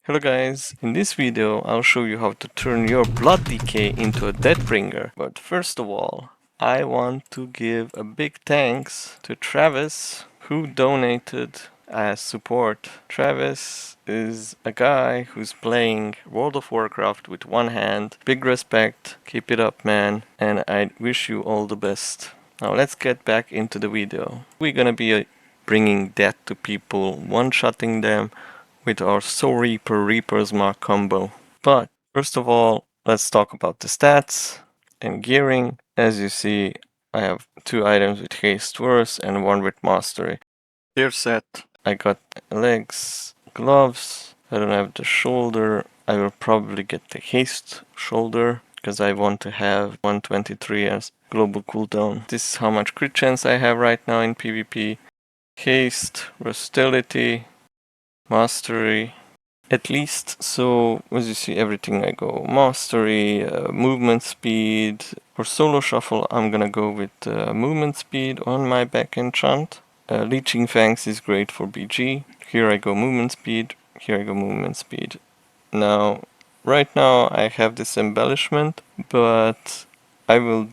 Hello guys, in this video I'll show you how to turn your blood decay into a Deathbringer. But first of all, I want to give a big thanks to Travis who donated as support. Travis is a guy who's playing World of Warcraft with one hand. Big respect, keep it up man, and I wish you all the best. Now let's get back into the video. We're gonna be bringing death to people, one-shotting them with our Soul Reaper Reaper's Mark combo. But first of all, let's talk about the stats and gearing. As you see, I have 2 items with haste worse and 1 with mastery. Gear set, I got legs, gloves, I don't have the shoulder. I will probably get the haste shoulder because I want to have 123 as global cooldown. This is how much crit chance I have right now in PvP. Haste, versatility, mastery, at least. So as you see, everything I go mastery, movement speed. For solo shuffle I'm gonna go with movement speed on my back enchant. Leeching Fangs is great for BG. Here I go movement speed, here I go movement speed. Now right now I have this embellishment, but I will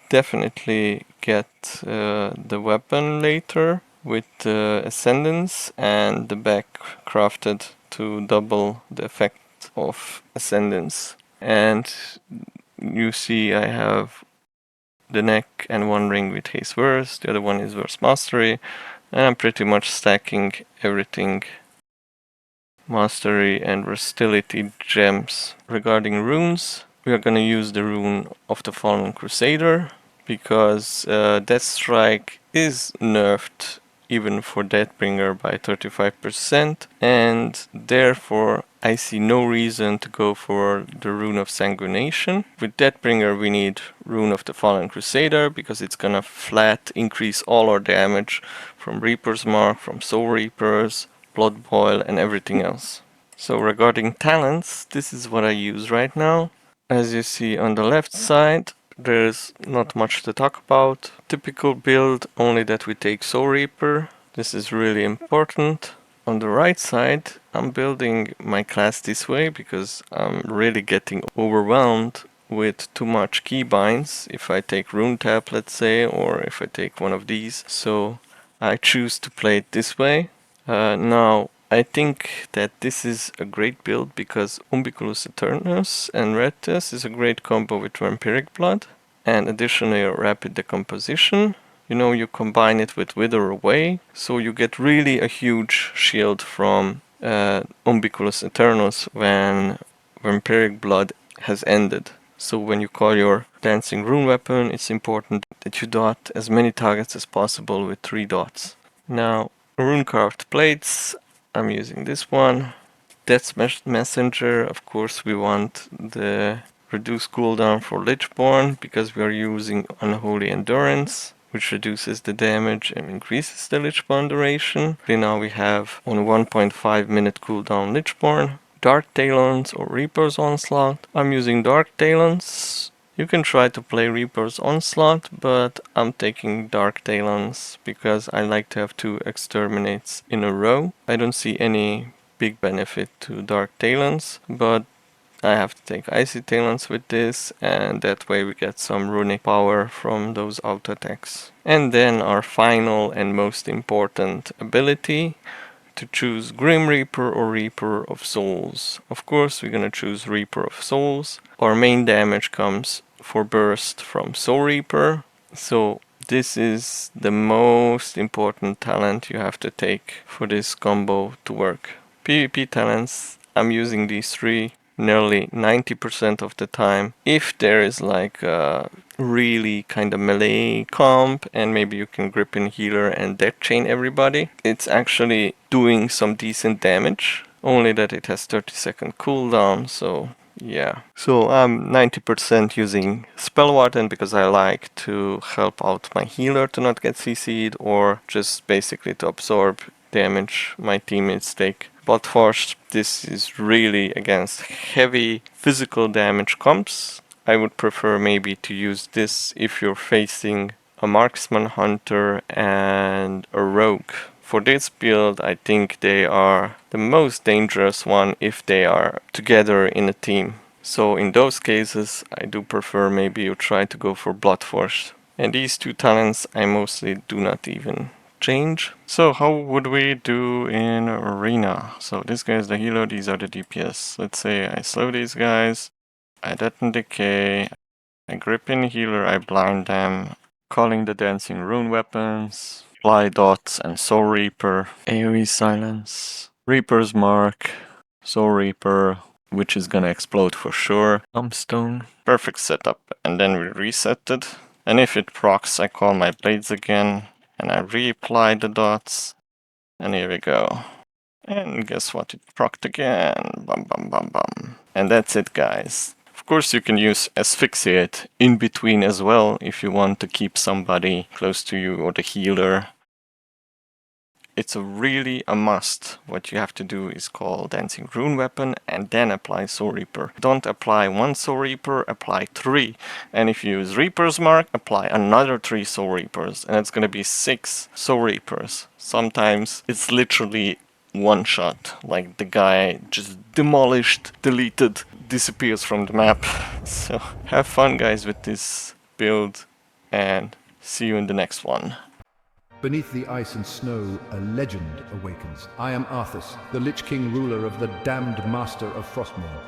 definitely get the weapon later with Ascendance and the back crafted to double the effect of Ascendance. And you see I have the neck and 1 ring with Haste Verse, the other one is Verse Mastery, and I'm pretty much stacking everything Mastery and Versatility gems. Regarding runes, we are gonna use the rune of the Fallen Crusader, because Death Strike is nerfed even for Deathbringer by 35%, and therefore I see no reason to go for the Rune of Sanguination. With Deathbringer we need Rune of the Fallen Crusader because it's gonna flat increase all our damage from Reaper's Mark, from Soul Reapers, Blood Boil and everything else. So regarding talents, this is what I use right now. As you see on the left side, there's not much to talk about. Typical build, only that we take Soul Reaper. This is really important. On the right side, I'm building my class this way because I'm really getting overwhelmed with too much keybinds. If I take Rune Tap, let's say, or if I take one of these. So I choose to play it this way. Now, I think that this is a great build because Umbiculus Eternus and Arthas is a great combo with Vampiric Blood, and additionally Rapid Decomposition. You know, you combine it with Wither Away, so you get really a huge shield from Umbiculus Eternus when Vampiric Blood has ended. So when you call your Dancing Rune weapon, it's important that you dot as many targets as possible with 3 dots. Now, Runecarved Plates, I'm using this one. Death Messenger, of course we want the reduced cooldown for Lichborn because we are using Unholy Endurance, which reduces the damage and increases the Lichborn duration. Now we have on 1.5 minute cooldown Lichborn. Dark Talons or Reaper's Onslaught. I'm using Dark Talons. You can try to play Reaper's Onslaught, but I'm taking Dark Talons because I like to have 2 exterminates in a row. I don't see any big benefit to Dark Talons, but I have to take Icy Talons with this, and that way we get some runic power from those auto attacks. And then our final and most important ability, to choose Grim Reaper or Reaper of Souls. Of course, we're gonna choose Reaper of Souls. Our main damage comes for burst from Soul Reaper. So this is the most important talent you have to take for this combo to work. PvP talents, I'm using these 3 nearly 90% of the time. If there is like a really kind of melee comp and maybe you can grip in healer and death chain everybody, it's actually doing some decent damage, only that it has 30-second cooldown, so yeah. So I'm 90% using Spell Warden because I like to help out my healer to not get CC'd, or just basically to absorb damage my teammates take. But first, this is really against heavy physical damage comps. I would prefer maybe to use this if you're facing a marksman hunter and a rogue. For this build, I think they are the most dangerous one if they are together in a team. So in those cases, I do prefer maybe you try to go for Blood Force. And these two talents I mostly do not even change. So how would we do in Arena? So this guy is the healer, these are the DPS. Let's say I slow these guys, I deaden decay, I grip in healer, I blind them, calling the dancing rune weapons, fly dots and soul reaper, AoE silence, reaper's mark, soul reaper, which is gonna explode for sure, tombstone, perfect setup, and then we reset it. And if it procs, I call my blades again, and I reapply the dots, and here we go. And guess what, it procced again, bum bum bum bum. And that's it, guys. Of course you can use Asphyxiate in between as well if you want to keep somebody close to you or the healer. It's really a must. What you have to do is call Dancing Rune Weapon and then apply Soul Reaper. Don't apply one Soul Reaper, apply 3. And if you use Reaper's Mark, apply another 3 Soul Reapers. And it's gonna be 6 Soul Reapers. Sometimes it's literally one shot. Like the guy just demolished, deleted, disappears from the map. So have fun, guys, with this build and see you in the next one. Beneath the ice and snow, a legend awakens. I am Arthas, the Lich King ruler of the damned master of Frostmourne.